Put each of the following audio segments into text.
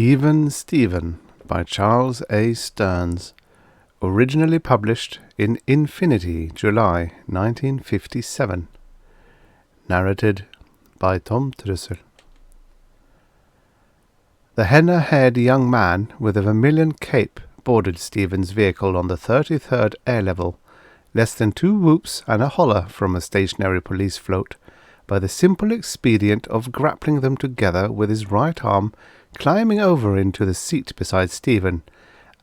Even Stephen by Charles A. Stearns, originally published in Infinity, July 1957. Narrated by Tom Trussel. The henna-haired young man with a vermilion cape boarded Stephen's vehicle on the 33rd air level, less than 2 whoops and a holler from a stationary police float, by the simple expedient of grappling them together with his right arm, climbing over into the seat beside Stephen,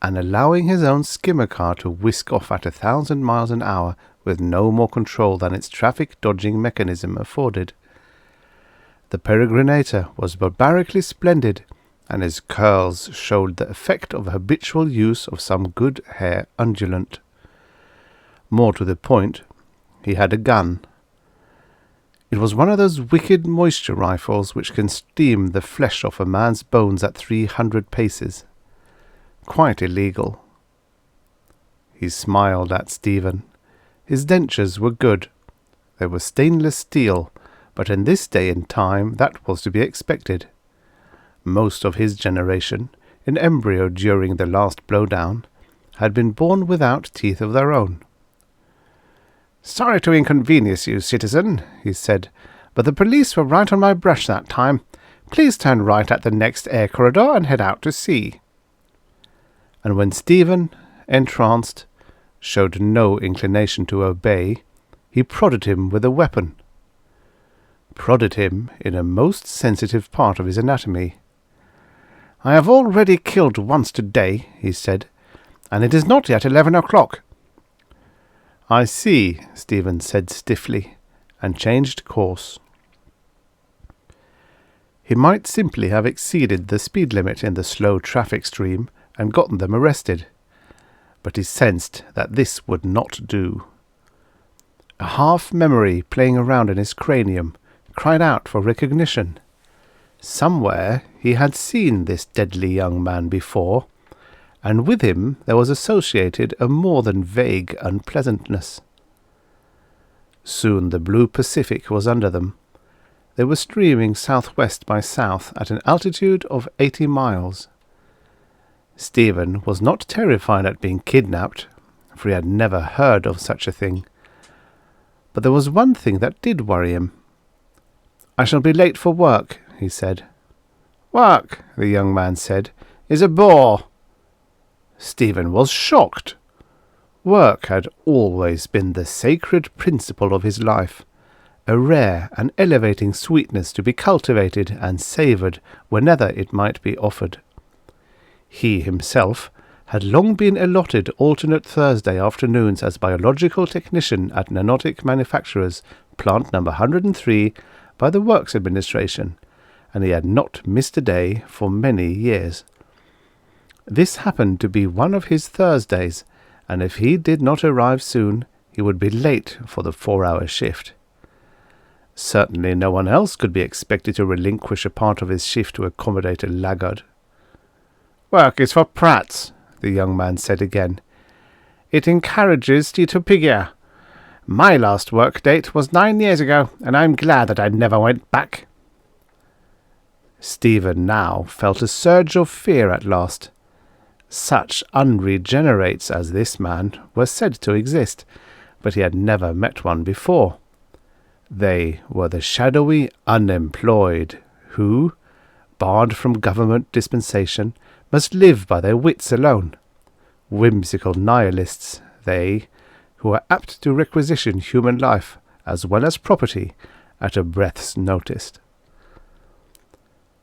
and allowing his own skimmer car to whisk off at 1,000 miles an hour with no more control than its traffic-dodging mechanism afforded. The peregrinator was barbarically splendid, and his curls showed the effect of habitual use of some good hair undulant. More to the point, he had a gun. It was one of those wicked moisture rifles which can steam the flesh off a man's bones at 300 paces. Quite illegal. He smiled at Stephen. His dentures were good. They were stainless steel, but in this day and time that was to be expected. Most of his generation, in embryo during the last blowdown, had been born without teeth of their own. "Sorry to inconvenience you, citizen," he said, "but the police were right on my brush that time. Please turn right at the next air corridor and head out to sea." And when Stephen, entranced, showed no inclination to obey, he prodded him with a weapon. Prodded him in a most sensitive part of his anatomy. "I have already killed once today," he said, "and it is not yet 11 o'clock. "I see," Stephen said stiffly, and changed course. He might simply have exceeded the speed limit in the slow traffic stream and gotten them arrested, but he sensed that this would not do. A half-memory playing around in his cranium cried out for recognition. Somewhere he had seen this deadly young man before, and with him there was associated a more than vague unpleasantness. Soon the blue Pacific was under them. They were streaming southwest by south at an altitude of 80 miles. Stephen was not terrified at being kidnapped, for he had never heard of such a thing. But there was one thing that did worry him. "I shall be late for work," he said. "Work," the young man said, "is a bore." Stephen was shocked. Work had always been the sacred principle of his life, a rare and elevating sweetness to be cultivated and savoured whenever it might be offered. He himself had long been allotted alternate Thursday afternoons as biological technician at Nanotic Manufacturers, Plant No. 103, by the Works Administration, and he had not missed a day for many years. This happened to be one of his Thursdays, and if he did not arrive soon, he would be late for the 4-hour shift. Certainly no one else could be expected to relinquish a part of his shift to accommodate a laggard. "Work is for prats," the young man said again. "It encourages Utopia. My last work date was 9 years ago, and I'm glad that I never went back." Stephen now felt a surge of fear at last. Such unregenerates as this man were said to exist, but he had never met one before. They were the shadowy unemployed, who, barred from government dispensation, must live by their wits alone. Whimsical nihilists, they, who are apt to requisition human life, as well as property, at a breath's notice.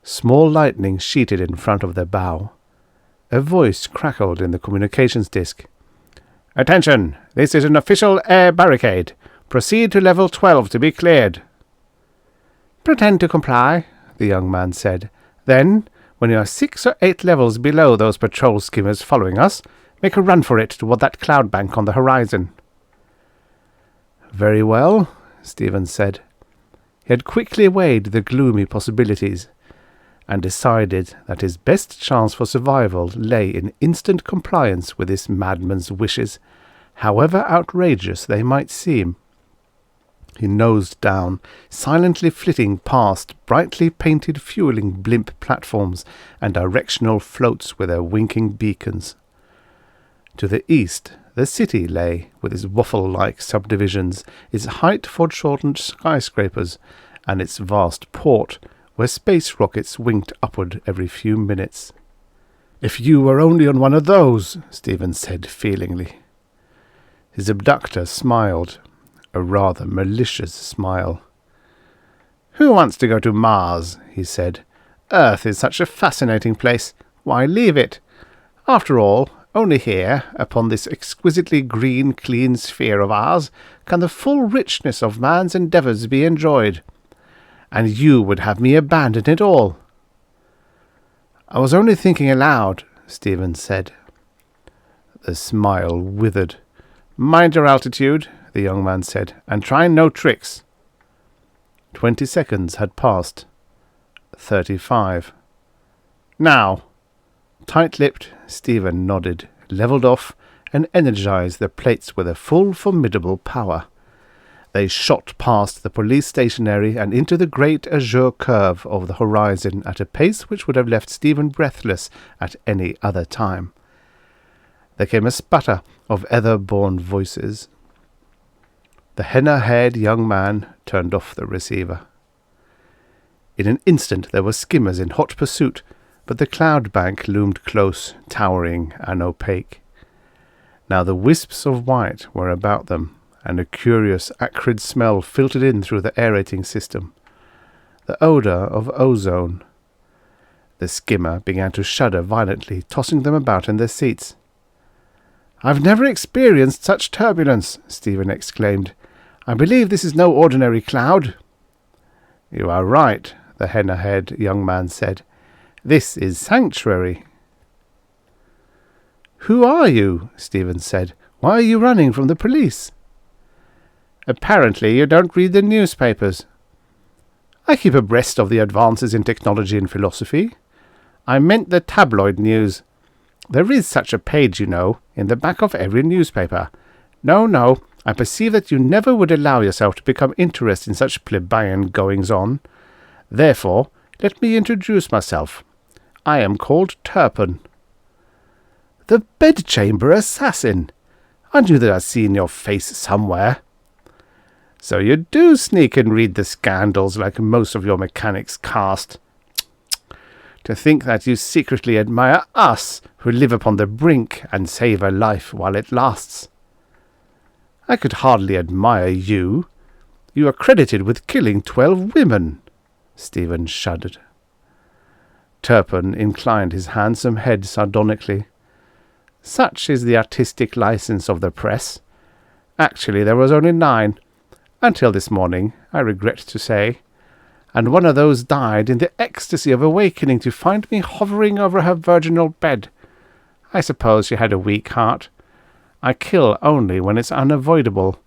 Small lightning sheeted in front of their bow. A voice crackled in the communications disk. "Attention! This is an official air barricade. Proceed to level 12 to be cleared." "Pretend to comply," the young man said. "Then, when you are 6 or 8 levels below those patrol skimmers following us, make a run for it toward that cloud bank on the horizon." "Very well," Stephen said. He had quickly weighed the gloomy possibilities, and decided that his best chance for survival lay in instant compliance with this madman's wishes, however outrageous they might seem. He nosed down, silently flitting past brightly painted fueling blimp platforms and directional floats with their winking beacons. To the east, the city lay, with its waffle-like subdivisions, its height-foreshortened skyscrapers, and its vast port, where space rockets winked upward every few minutes. "If you were only on one of those," Stephen said feelingly. His abductor smiled, a rather malicious smile. "Who wants to go to Mars?" he said. "Earth is such a fascinating place. Why leave it? After all, only here, upon this exquisitely green, clean sphere of ours, can the full richness of man's endeavours be enjoyed. And you would have me abandon it all." "I was only thinking aloud," Stephen said. The smile withered. "Mind your altitude," the young man said, "and try no tricks." 20 seconds had passed. 35. "Now." Tight-lipped, Stephen nodded, levelled off, and energized the plates with a full formidable power. They shot past the police stationery and into the great azure curve of the horizon at a pace which would have left Stephen breathless at any other time. There came a sputter of ether-born voices. The henna-haired young man turned off the receiver. In an instant there were skimmers in hot pursuit, but the cloud bank loomed close, towering and opaque. Now the wisps of white were about them, and a curious acrid smell filtered in through the aerating system. The odour of ozone. The skimmer began to shudder violently, tossing them about in their seats. "I've never experienced such turbulence," Stephen exclaimed. "I believe this is no ordinary cloud." "You are right," the henna-haired young man said. "This is sanctuary." "Who are you?" Stephen said. "Why are you running from the police?" "Apparently you don't read the newspapers." "I keep abreast of the advances in technology and philosophy." "I meant the tabloid news. There is such a page, you know, in the back of every newspaper. No, I perceive that you never would allow yourself to become interested in such plebeian goings-on. Therefore, let me introduce myself. I am called Turpin." "The bedchamber assassin! I knew that I'd seen your face somewhere." "So you do sneak and read the scandals like most of your mechanics cast. To think that you secretly admire us, who live upon the brink, and save a life while it lasts." "I could hardly admire you. You are credited with killing 12 women." Stephen shuddered. Turpin inclined his handsome head sardonically. "Such is the artistic license of the press. Actually, there was only 9, until this morning, I regret to say, and one of those died in the ecstasy of awakening to find me hovering over her virginal bed. I suppose she had a weak heart. I kill only when it's unavoidable.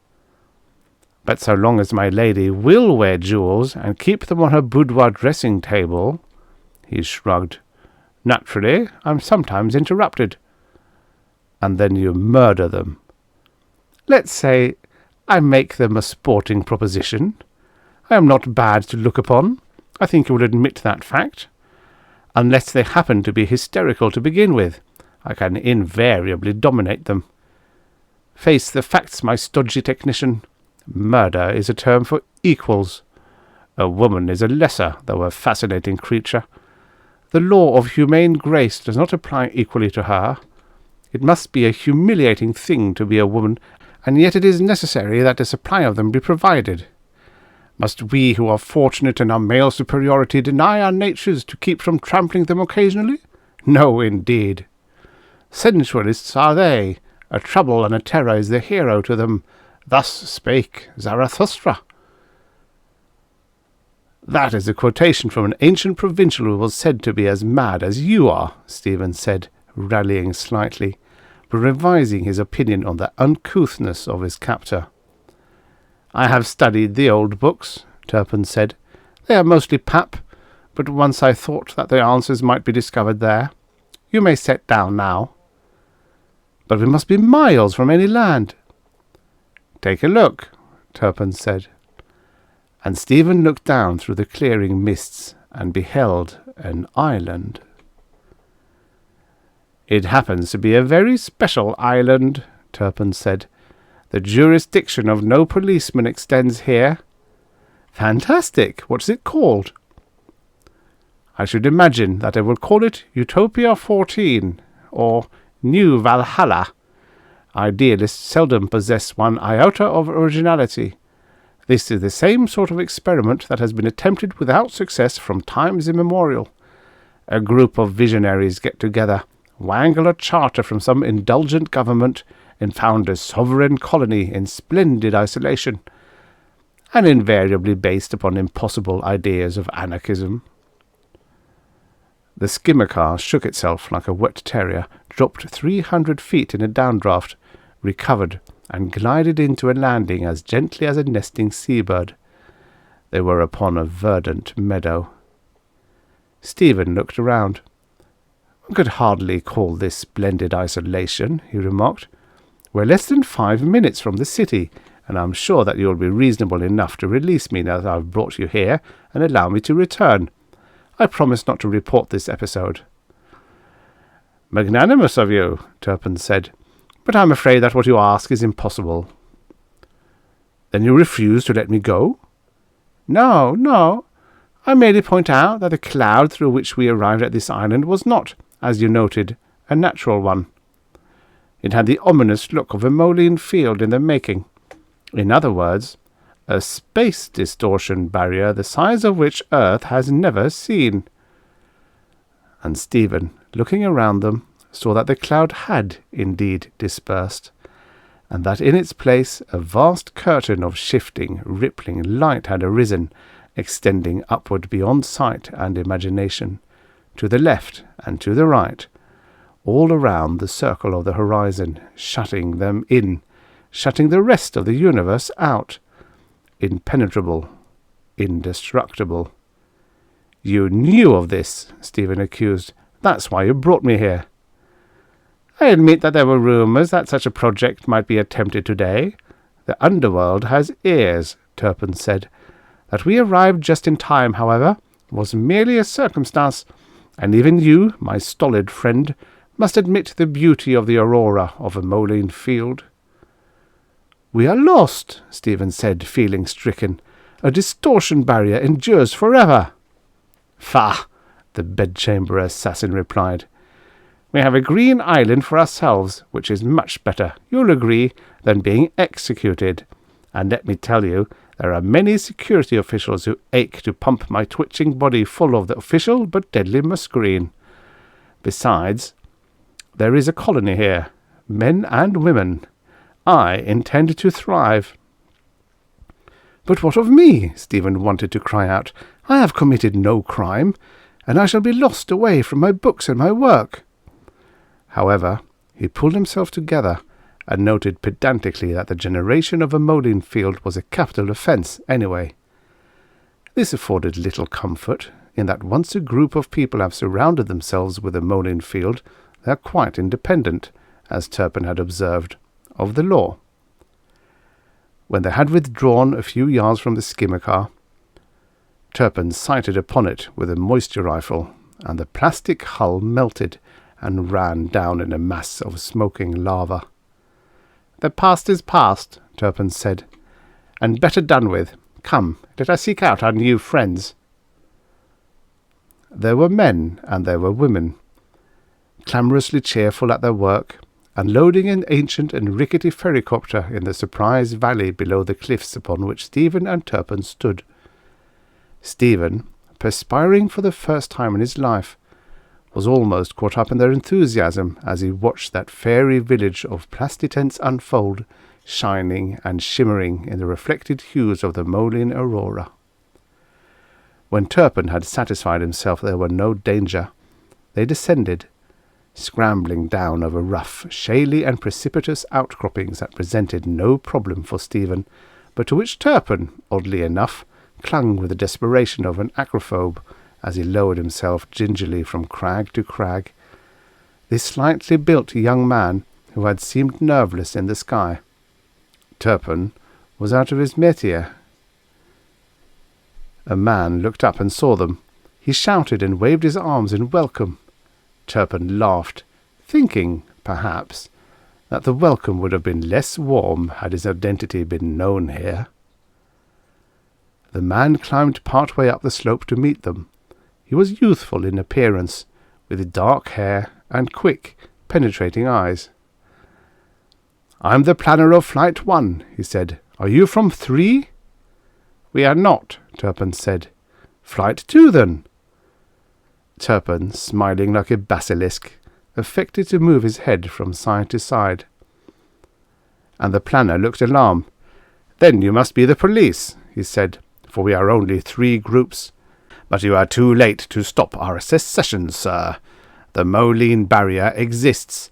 But so long as my lady will wear jewels and keep them on her boudoir dressing-table," he shrugged. "Naturally, I'm sometimes interrupted." "And then you murder them." "Let's say I make them a sporting proposition. I am not bad to look upon. I think you will admit that fact. Unless they happen to be hysterical to begin with, I can invariably dominate them. Face the facts, my stodgy technician. Murder is a term for equals. A woman is a lesser, though a fascinating creature. The law of humane grace does not apply equally to her. It must be a humiliating thing to be a woman, and yet it is necessary that a supply of them be provided. Must we who are fortunate in our male superiority deny our natures to keep from trampling them occasionally? No, indeed. Sensualists are they. A trouble and a terror is the hero to them. Thus spake Zarathustra." "That is a quotation from an ancient provincial who was said to be as mad as you are," Stephen said, rallying slightly, but revising his opinion on the uncouthness of his captor. "I have studied the old books," Turpin said. "They are mostly pap, but once I thought that the answers might be discovered there. You may set down now." "But we must be miles from any land." "Take a look," Turpin said. and Stephen looked down through the clearing mists and beheld an island. "It happens to be a very special island," Turpin said. "The jurisdiction of no policeman extends here." "Fantastic! What's it called?" "I should imagine that I will call it Utopia 14, or New Valhalla. Idealists seldom possess one iota of originality. This is the same sort of experiment that has been attempted without success from times immemorial. A group of visionaries get together, wangle a charter from some indulgent government, and found a sovereign colony in splendid isolation, and invariably based upon impossible ideas of anarchism." The skimmer car shook itself like a wet terrier, dropped 300 feet in a downdraft, recovered, and glided into a landing as gently as a nesting seabird. They were upon a verdant meadow. Stephen looked around. "One could hardly call this splendid isolation," he remarked. "We're less than 5 minutes from the city, and I'm sure that you'll be reasonable enough to release me now that I've brought you here and allow me to return. I promise not to report this episode." "Magnanimous of you," Turpin said, "but I'm afraid that what you ask is impossible." "Then you refuse to let me go?" No. I merely point out that the cloud through which we arrived at this island was not, as you noted, a natural one. It had the ominous look of a Moline field in the making. In other words, a space distortion barrier the size of which Earth has never seen." And Stephen, looking around them, saw that the cloud had indeed dispersed, and that in its place a vast curtain of shifting, rippling light had arisen, extending upward beyond sight and imagination, to the left and to the right, all around the circle of the horizon, shutting them in, shutting the rest of the universe out. Impenetrable, indestructible. "You knew of this," Stephen accused. "That's why you brought me here." "I admit that there were rumours that such a project might be attempted today. The underworld has ears," Turpin said. "That we arrived just in time, however, was merely a circumstance, and even you, my stolid friend, must admit the beauty of the aurora of a Moline field." "We are lost," Stephen said, feeling stricken. "A distortion barrier endures forever." "Faugh!" the bedchamber assassin replied. "We have a green island for ourselves, which is much better, you'll agree, than being executed. And let me tell you, there are many security officials who ache to pump my twitching body full of the official but deadly muscarine. Besides, there is a colony here, men and women. I intend to thrive." "But what of me?" Stephen wanted to cry out. "I have committed no crime, and I shall be lost away from my books and my work." However, he pulled himself together and noted pedantically that the generation of a Moline field was a capital offence anyway. This afforded little comfort, in that once a group of people have surrounded themselves with a Moline field, they are quite independent, as Turpin had observed, of the law. When they had withdrawn a few yards from the skimmer car, Turpin sighted upon it with a moisture rifle, and the plastic hull melted and ran down in a mass of smoking lava. "The past is past," Turpin said, "and better done with. Come, let us seek out our new friends." There were men and there were women, clamorously cheerful at their work, unloading an ancient and rickety ferrycopter in the Surprise Valley below the cliffs upon which Stephen and Turpin stood. Stephen, perspiring for the first time in his life, was almost caught up in their enthusiasm as he watched that fairy village of plastitents unfold, shining and shimmering in the reflected hues of the Moline aurora. When Turpin had satisfied himself there were no danger, they descended, scrambling down over rough, shaly and precipitous outcroppings that presented no problem for Stephen, but to which Turpin, oddly enough, clung with the desperation of an acrophobe as he lowered himself gingerly from crag to crag. This slightly built young man, who had seemed nerveless in the sky. Turpin was out of his métier. A man looked up and saw them. He shouted and waved his arms in welcome. Turpin laughed, thinking, perhaps, that the welcome would have been less warm had his identity been known here. The man climbed part way up the slope to meet them. He was youthful in appearance, with dark hair and quick, penetrating eyes. "I'm the planner of Flight 1, he said. "Are you from 3? "We are not," Turpin said. "Flight 2, then." Turpin, smiling like a basilisk, affected to move his head from side to side. And the planner looked alarmed. "Then you must be the police," he said, "for we are only 3 groups. But you are too late to stop our secession, sir. The Moline barrier exists.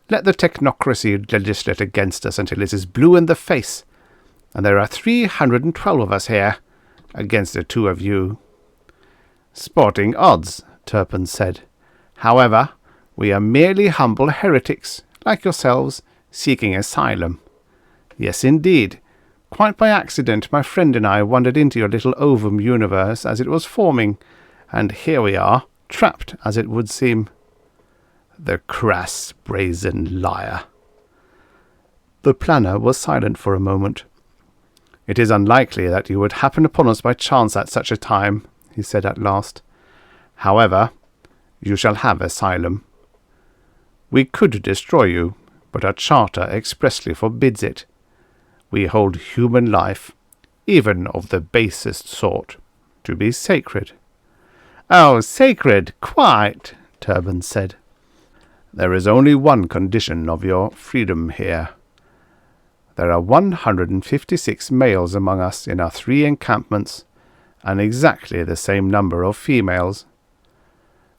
Let the technocracy legislate against us until it is blue in the face. And there are 312 of us here, against the 2 of you." "Sporting odds," Turpin said. "However, we are merely humble heretics, like yourselves, seeking asylum." "Yes, indeed. Quite by accident, my friend and I wandered into your little ovum universe as it was forming, and here we are, trapped, as it would seem." The crass, brazen liar. The planner was silent for a moment. "It is unlikely that you would happen upon us by chance at such a time," he said at last. "However, you shall have asylum. We could destroy you, but our charter expressly forbids it. We hold human life, even of the basest sort, to be sacred." "Oh, sacred, quite," Turpin said. "There is only one condition of your freedom here. There are 156 males among us in our 3 encampments, and exactly the same number of females.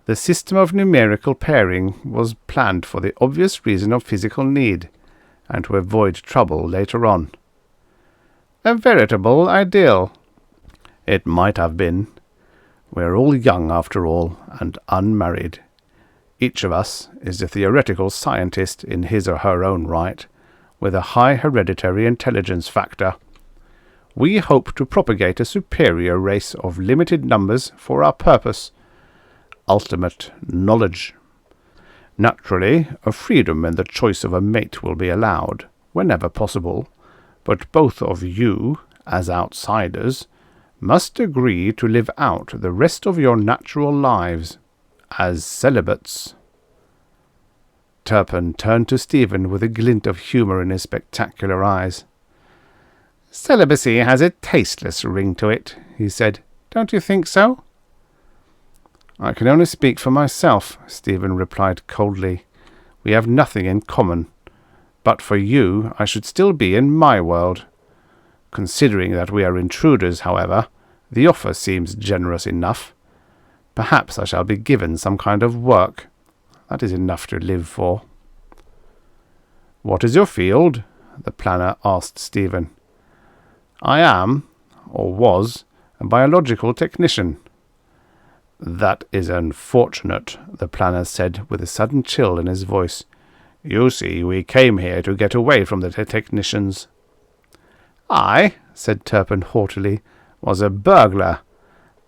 The system of numerical pairing was planned for the obvious reason of physical need, and to avoid trouble later on." "A veritable ideal." "It might have been. We're all young after all, and unmarried. Each of us is a theoretical scientist in his or her own right, with a high hereditary intelligence factor. We hope to propagate a superior race of limited numbers for our purpose, ultimate knowledge. Naturally, a freedom in the choice of a mate will be allowed, whenever possible, but both of you, as outsiders, must agree to live out the rest of your natural lives as celibates." Turpin turned to Stephen with a glint of humour in his spectacular eyes. "Celibacy has a tasteless ring to it," he said. "Don't you think so?" "I can only speak for myself," Stephen replied coldly. "We have nothing in common. But for you, I should still be in my world. Considering that we are intruders, however, the offer seems generous enough. Perhaps I shall be given some kind of work. That is enough to live for." "What is your field?" the planner asked Stephen. "I am, or was, a biological technician." "That is unfortunate," the planner said with a sudden chill in his voice. "You see, we came here to get away from the technicians." "I," said Turpin haughtily, "was a burglar.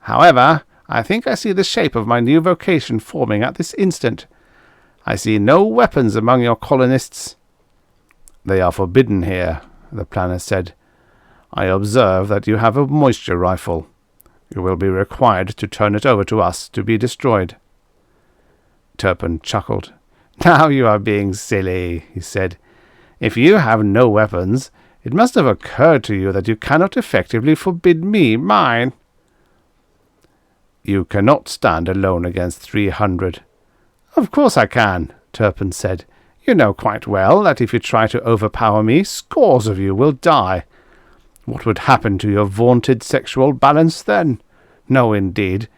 However, I think I see the shape of my new vocation forming at this instant. I see no weapons among your colonists." "They are forbidden here," the planner said. "I observe that you have a moisture rifle. You will be required to turn it over to us to be destroyed." Turpin chuckled. "Now you are being silly," he said. "If you have no weapons, it must have occurred to you that you cannot effectively forbid me mine." "You cannot stand alone against 300. "Of course I can," Turpin said. "You know quite well that if you try to overpower me, scores of you will die. What would happen to your vaunted sexual balance then? No, indeed.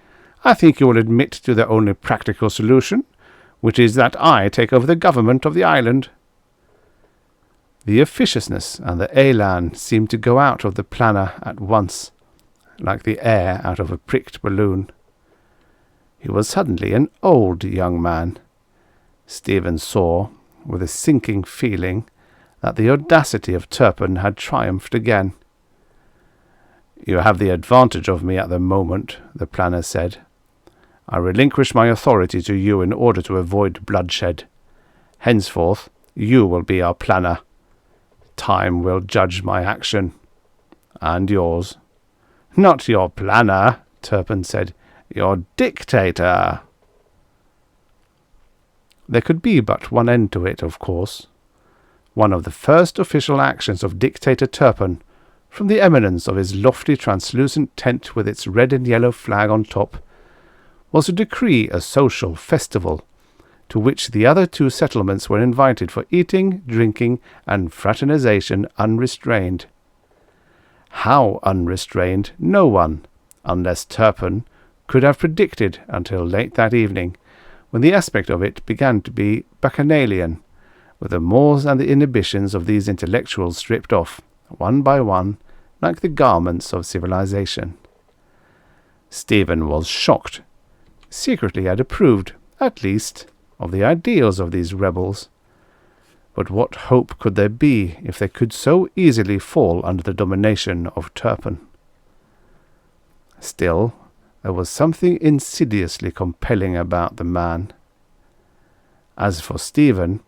I think you will admit to the only practical solution, which is that I take over the government of the island." The officiousness and the élan seemed to go out of the planner at once, like the air out of a pricked balloon. He was suddenly an old young man. Stephen saw, with a sinking feeling, that the audacity of Turpin had triumphed again. You have the advantage of me at the moment, the planner said. I relinquish my authority to you in order to avoid bloodshed. Henceforth, you will be our planner. Time will judge my action. And yours. Not your planner, Turpin said. Your dictator. There could be but one end to it, of course. One of the first official actions of Dictator Turpin, from the eminence of his lofty translucent tent with its red and yellow flag on top, was to decree a social festival, to which the other two settlements were invited for eating, drinking, and fraternization unrestrained. How unrestrained, no one, unless Turpin, could have predicted until late that evening, when the aspect of it began to be bacchanalian, with the mores and the inhibitions of these intellectuals stripped off, one by one, like the garments of civilization. Stephen was shocked. Secretly had approved, at least, of the ideals of these rebels. But what hope could there be if they could so easily fall under the domination of Turpin? Still, there was something insidiously compelling about the man. As for Stephen,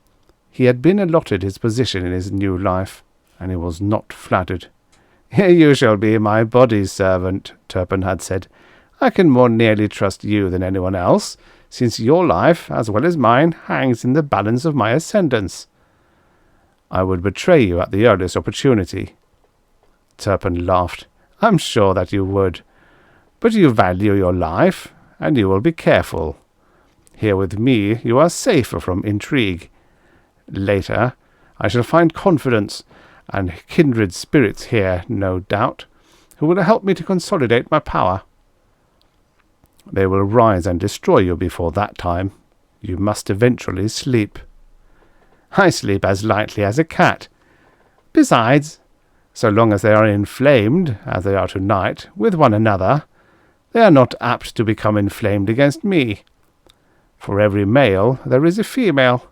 he had been allotted his position in his new life, and he was not flattered. You shall be my body servant, Turpin had said. I can more nearly trust you than anyone else, since your life, as well as mine, hangs in the balance of my ascendance. I would betray you at the earliest opportunity. Turpin laughed. I'm sure that you would. But you value your life, and you will be careful. Here with me you are safer from intrigue. Later I shall find confidence and kindred spirits here, no doubt, who will help me to consolidate my power. They will rise and destroy you before that time. You must eventually sleep. I sleep as lightly as a cat. Besides, so long as they are inflamed, as they are tonight, with one another, they are not apt to become inflamed against me. For every male there is a female.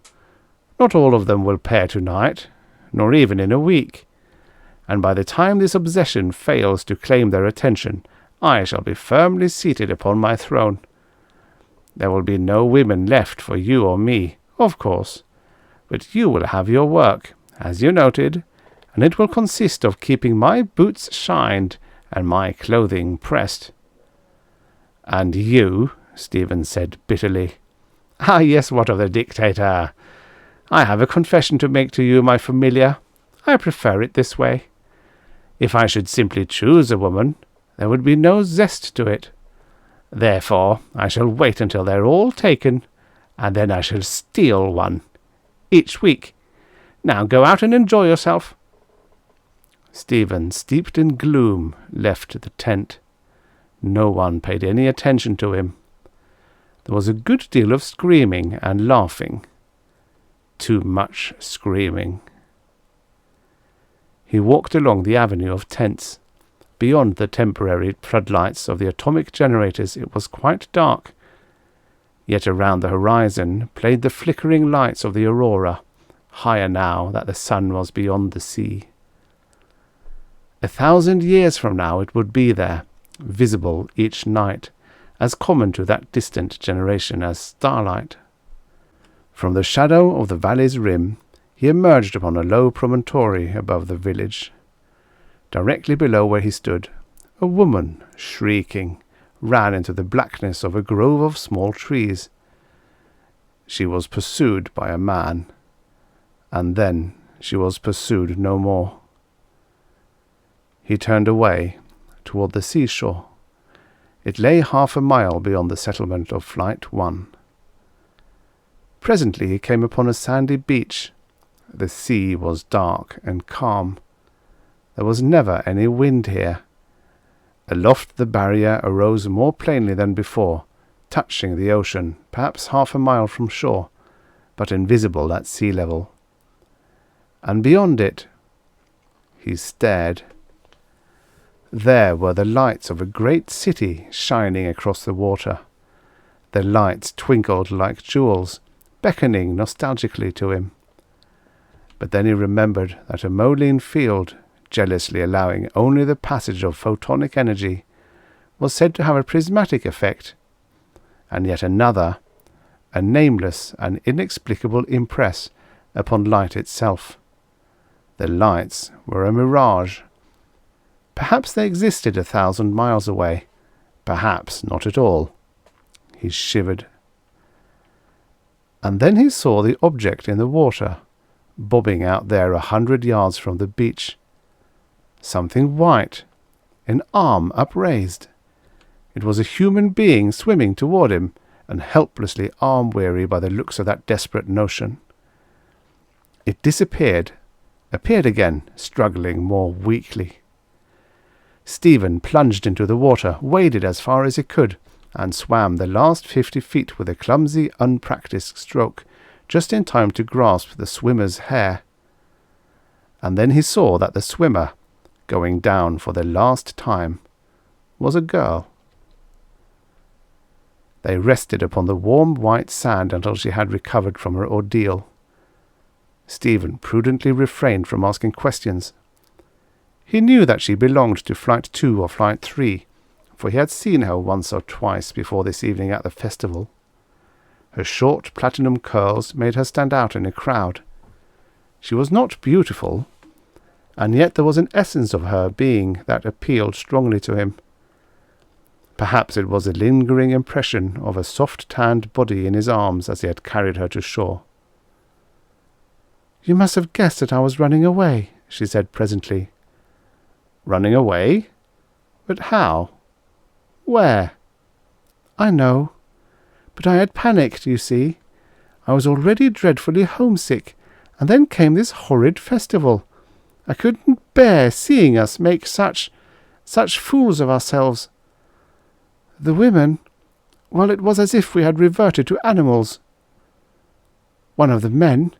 Not all of them will pair tonight, nor even in a week. And by the time this obsession fails to claim their attention, I shall be firmly seated upon my throne. There will be no women left for you or me, of course, but you will have your work, as you noted, and it will consist of keeping my boots shined and my clothing pressed. And you, Stephen said bitterly. Ah, yes, what of the dictator? I have a confession to make to you, my familiar. I prefer it this way. If I should simply choose a woman, there would be no zest to it. Therefore, I shall wait until they're all taken, and then I shall steal one, each week. Now go out and enjoy yourself. Stephen, steeped in gloom, left the tent. No one paid any attention to him. There was a good deal of screaming and laughing. Too much screaming. He walked along the avenue of tents. Beyond the temporary floodlights of the atomic generators it was quite dark. Yet around the horizon played the flickering lights of the aurora, higher now that the sun was beyond the sea. 1,000 years from now it would be there, visible each night, as common to that distant generation as starlight. From the shadow of the valley's rim he emerged upon a low promontory above the village. Directly below where he stood, a woman, shrieking, ran into the blackness of a grove of small trees. She was pursued by a man, and then she was pursued no more. He turned away, toward the seashore. It lay 1/2 mile beyond the settlement of Flight 1. Presently he came upon a sandy beach. The sea was dark and calm. There was never any wind here. Aloft the barrier arose more plainly than before, touching the ocean, perhaps 1/2 mile from shore, but invisible at sea level. And beyond it, he stared. There were the lights of a great city shining across the water. The lights twinkled like jewels, beckoning nostalgically to him. But then he remembered that a moline field, jealously allowing only the passage of photonic energy, was said to have a prismatic effect, and yet another, a nameless and inexplicable impress upon light itself. The lights were a mirage. Perhaps they existed 1,000 miles away, perhaps not at all. He shivered. And then he saw the object in the water, bobbing out there 100 yards from the beach. Something white, an arm upraised. It was a human being swimming toward him, and helplessly arm-weary by the looks of that desperate notion. It disappeared, appeared again, struggling more weakly. Stephen plunged into the water, waded as far as he could, and swam the last 50 feet with a clumsy, unpractised stroke, just in time to grasp the swimmer's hair. And then he saw that the swimmer, going down for the last time, was a girl. They rested upon the warm white sand until she had recovered from her ordeal. Stephen prudently refrained from asking questions. He knew that she belonged to Flight 2 or Flight 3, for he had seen her once or twice before this evening at the festival. Her short platinum curls made her stand out in a crowd. She was not beautiful, and yet there was an essence of her being that appealed strongly to him. Perhaps it was a lingering impression of a soft-tanned body in his arms as he had carried her to shore. "You must have guessed that I was running away," she said presently. "Running away? But how? Where?" "I know. But I had panicked, you see. I was already dreadfully homesick, and then came this horrid festival. I couldn't bear seeing us make such fools of ourselves. The women, well, it was as if we had reverted to animals. One of the men,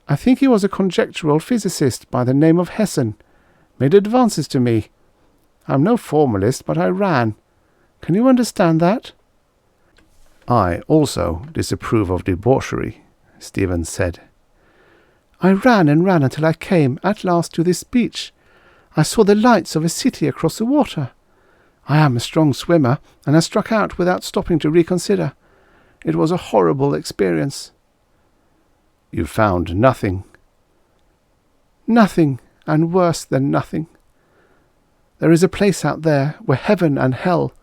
I think he was a conjectural physicist by the name of Hessen, made advances to me. I'm no formalist, but I ran. Can you understand that?" "I also disapprove of debauchery," Stephen said. "I ran and ran until I came at last to this beach. I saw the lights of a city across the water. I am a strong swimmer, and I struck out without stopping to reconsider. It was a horrible experience." "You found nothing?" "Nothing, and worse than nothing. There is a place out there where heaven and hell,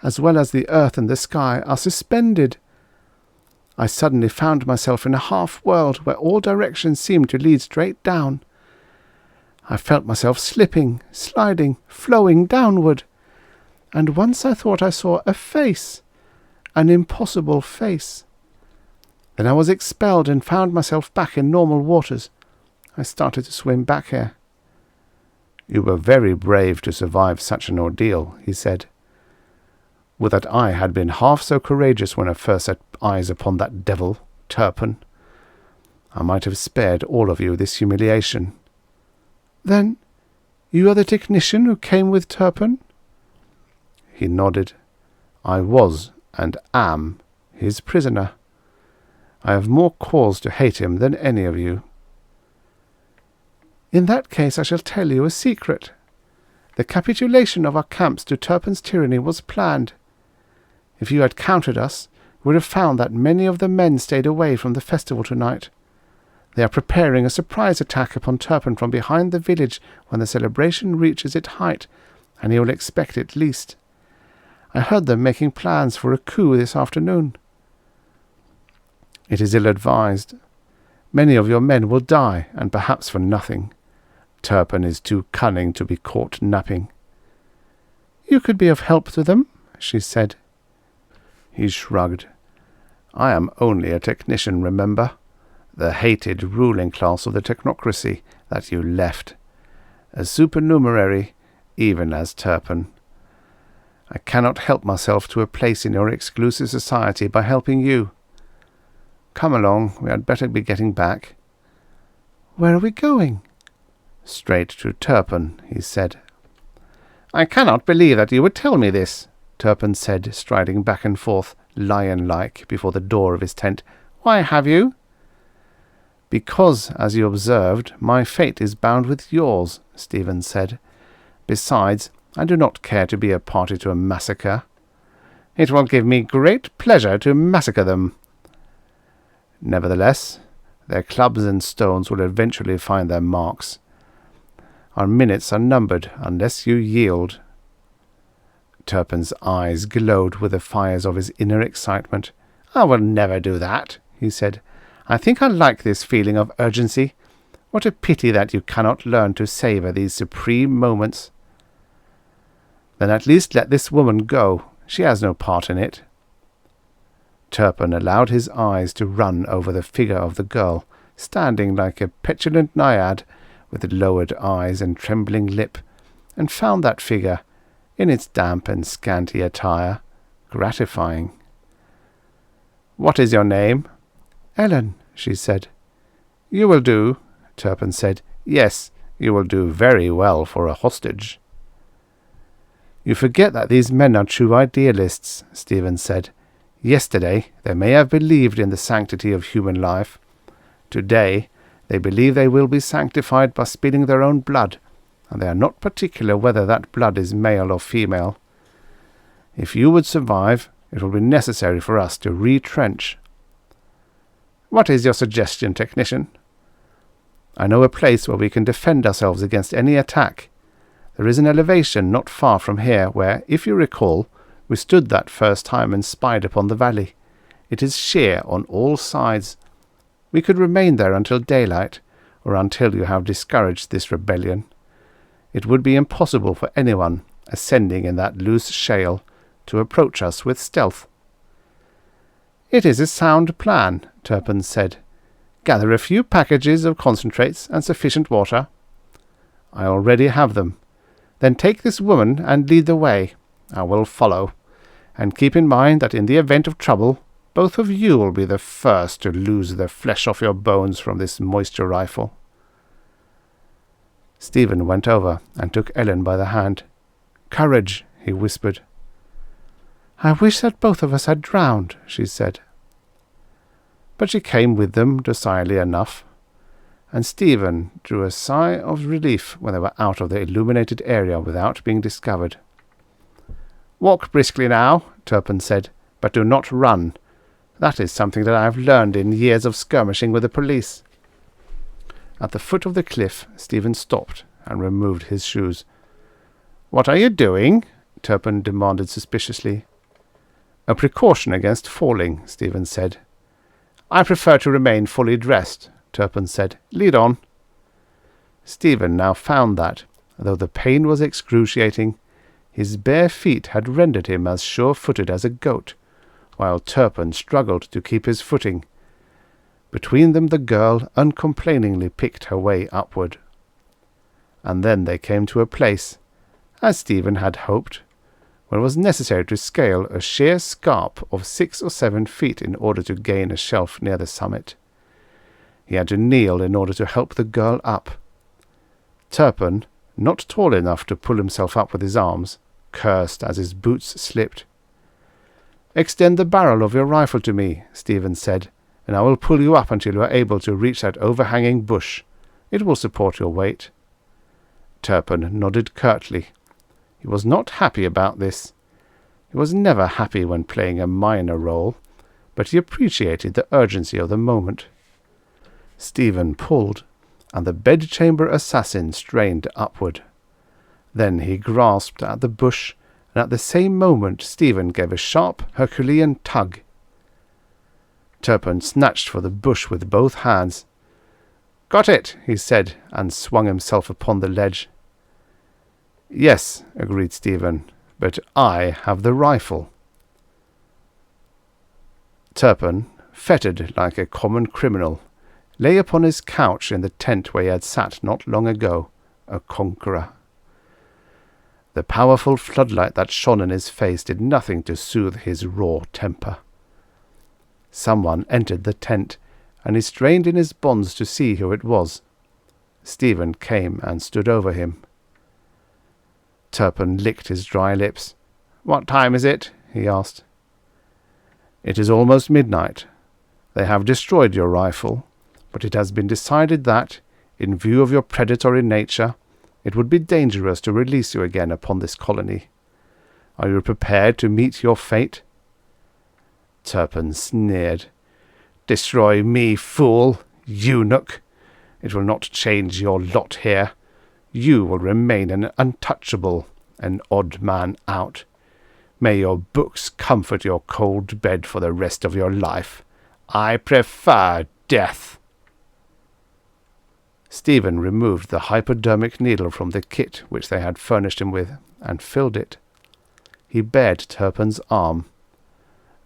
as well as the earth and the sky, are suspended. I suddenly found myself in a half-world where all directions seemed to lead straight down. I felt myself slipping, sliding, flowing downward. And once I thought I saw a face, an impossible face. Then I was expelled and found myself back in normal waters. I started to swim back here." "You were very brave to survive such an ordeal," he said. "Would that I had been half so courageous when I first set eyes upon that devil, Turpin. I might have spared all of you this humiliation." "Then you are the technician who came with Turpin?" He nodded. "I was, and am, his prisoner. I have more cause to hate him than any of you." "In that case I shall tell you a secret. The capitulation of our camps to Turpin's tyranny was planned. If you had counted us, you would have found that many of the men stayed away from the festival tonight. They are preparing a surprise attack upon Turpin from behind the village when the celebration reaches its height, and he will expect it least. I heard them making plans for a coup this afternoon." "It is ill-advised. Many of your men will die, and perhaps for nothing. Turpin is too cunning to be caught napping." "You could be of help to them," she said. He shrugged. "I am only a technician, remember? The hated ruling class of the technocracy that you left. A supernumerary, even as Turpin. I cannot help myself to a place in your exclusive society by helping you. Come along, we had better be getting back." "Where are we going?" "Straight to Turpin," he said. "I cannot believe that you would tell me this," Turpin said, striding back and forth, lion-like, before the door of his tent. "Why have you?" "Because, as you observed, my fate is bound with yours," Stephen said. "Besides, I do not care to be a party to a massacre." "It will give me great pleasure to massacre them." "Nevertheless, their clubs and stones will eventually find their marks. Our minutes are numbered unless you yield." Turpin's eyes glowed with the fires of his inner excitement. "I will never do that," he said. "I think I like this feeling of urgency. What a pity that you cannot learn to savour these supreme moments." "Then at least let this woman go. She has no part in it." Turpin allowed his eyes to run over the figure of the girl, standing like a petulant naiad, with lowered eyes and trembling lip, and found that figure, in its damp and scanty attire, gratifying. "What is your name?" "Ellen," she said. "You will do," Turpin said. "Yes, you will do very well for a hostage." "You forget that these men are true idealists," Stephen said. "Yesterday they may have believed in the sanctity of human life. Today they believe they will be sanctified by spilling their own blood, and they are not particular whether that blood is male or female. If you would survive, it will be necessary for us to retrench." "What is your suggestion, technician?" "I know a place where we can defend ourselves against any attack. There is an elevation not far from here where, if you recall, we stood that first time and spied upon the valley. It is sheer on all sides. We could remain there until daylight, or until you have discouraged this rebellion. It would be impossible for anyone, ascending in that loose shale, to approach us with stealth." "It is a sound plan," Turpin said. "Gather a few packages of concentrates and sufficient water." "I already have them." "Then take this woman and lead the way. I will follow. And keep in mind that in the event of trouble, both of you will be the first to lose the flesh off your bones from this moisture rifle." Stephen went over and took Ellen by the hand. "Courage," he whispered. "I wish that both of us had drowned," she said. But she came with them docilely enough, and Stephen drew a sigh of relief when they were out of the illuminated area without being discovered. "Walk briskly now," Turpin said, "but do not run. That is something that I have learned in years of skirmishing with the police." At the foot of the cliff, Stephen stopped and removed his shoes. "What are you doing?" Turpin demanded suspiciously. "A precaution against falling," Stephen said. "I prefer to remain fully dressed," Turpin said. "Lead on." Stephen now found that, though the pain was excruciating, his bare feet had rendered him as sure-footed as a goat, while Turpin struggled to keep his footing. Between them the girl uncomplainingly picked her way upward. And then they came to a place, as Stephen had hoped, where it was necessary to scale a sheer scarp of 6 or 7 feet in order to gain a shelf near the summit. He had to kneel in order to help the girl up. Turpin, not tall enough to pull himself up with his arms, cursed as his boots slipped. "Extend the barrel of your rifle to me," Stephen said, "and I will pull you up until you are able to reach that overhanging bush. It will support your weight." Turpin nodded curtly. He was not happy about this. He was never happy when playing a minor role, but he appreciated the urgency of the moment. Stephen pulled, and the bedchamber assassin strained upward. Then he grasped at the bush, and at the same moment Stephen gave a sharp Herculean tug. Turpin snatched for the bush with both hands. "Got it," he said, and swung himself upon the ledge. "Yes," agreed Stephen, "but I have the rifle." Turpin, fettered like a common criminal, lay upon his couch in the tent where he had sat not long ago, a conqueror. The powerful floodlight that shone in his face did nothing to soothe his raw temper. Someone entered the tent, and he strained in his bonds to see who it was. Stephen came and stood over him. Turpin licked his dry lips. "What time is it?" he asked. "It is almost midnight. They have destroyed your rifle, but it has been decided that, in view of your predatory nature, it would be dangerous to release you again upon this colony. Are you prepared to meet your fate?" Turpin sneered. "Destroy me, fool, eunuch! It will not change your lot here. You will remain an untouchable, an odd man out. May your books comfort your cold bed for the rest of your life. I prefer death." Stephen removed the hypodermic needle from the kit which they had furnished him with, and filled it. He bared Turpin's arm.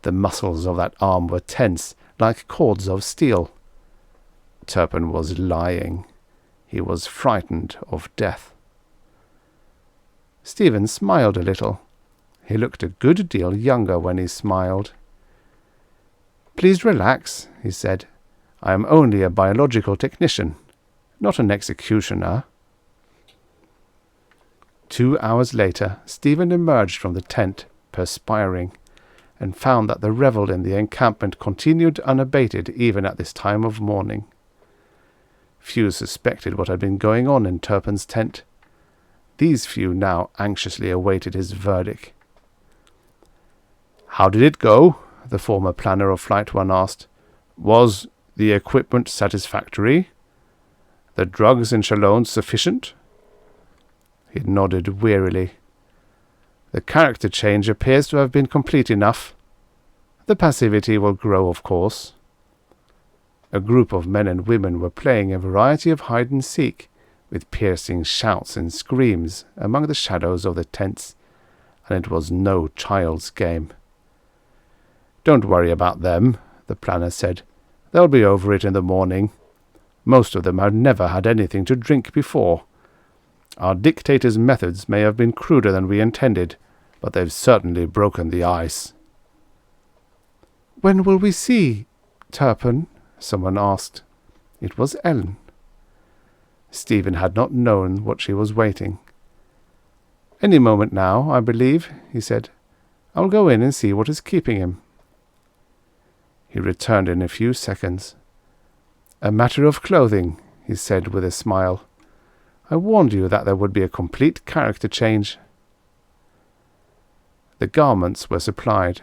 The muscles of that arm were tense, like cords of steel. Turpin was lying. He was frightened of death. Stephen smiled a little. He looked a good deal younger when he smiled. "Please relax," he said. "I am only a biological technician, not an executioner." 2 hours later, Stephen emerged from the tent, perspiring, and found that the revel in the encampment continued unabated even at this time of morning. Few suspected what had been going on in Turpin's tent. These few now anxiously awaited his verdict. "How did it go?" the former planner of Flight 1 asked. "Was the equipment satisfactory? The drugs and chalons sufficient?" He nodded wearily. "The character change appears to have been complete enough. The passivity will grow, of course." A group of men and women were playing a variety of hide-and-seek, with piercing shouts and screams among the shadows of the tents, and it was no child's game. "Don't worry about them," the planner said. "They'll be over it in the morning. Most of them have never had anything to drink before. Our dictator's methods may have been cruder than we intended, but they've certainly broken the ice." "When will we see Turpin?" someone asked. It was Ellen. Stephen had not known what she was waiting. "Any moment now, I believe," he said. "I'll go in and see what is keeping him." He returned in a few seconds. "A matter of clothing," he said with a smile. "I warned you that there would be a complete character change." The garments were supplied.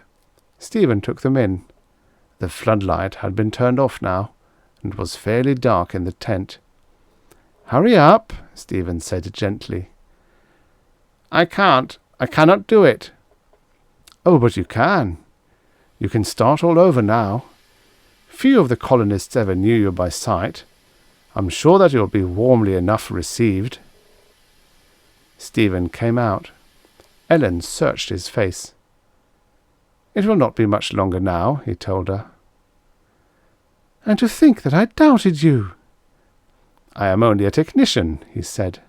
Stephen took them in. The floodlight had been turned off now, and it was fairly dark in the tent. "Hurry up," Stephen said gently. I cannot do it." "Oh, but you can. You can start all over now. Few of the colonists ever knew you by sight. I'm sure that you'll be warmly enough received." Stephen came out. Ellen searched his face. "It will not be much longer now," he told her. "And to think that I doubted you!" "I am only a technician," he said.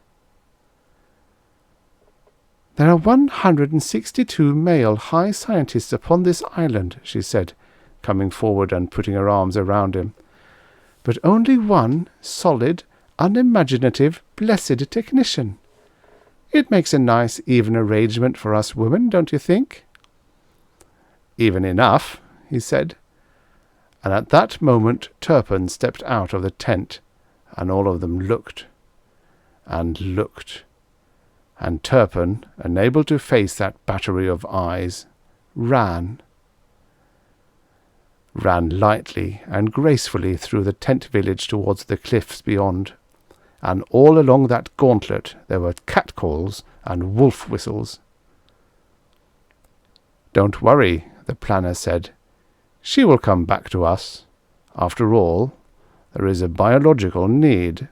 "There are 162 male high scientists upon this island," she said, coming forward and putting her arms around him. "But only one solid, unimaginative, blessed technician. It makes a nice, even arrangement for us women, don't you think?" "Even enough," he said. And at that moment Turpin stepped out of the tent, and all of them looked, and looked, and Turpin, unable to face that battery of eyes, ran lightly and gracefully through the tent village towards the cliffs beyond, and all along that gauntlet there were catcalls and wolf whistles. "Don't worry," the planner said. "She will come back to us. After all, there is a biological need."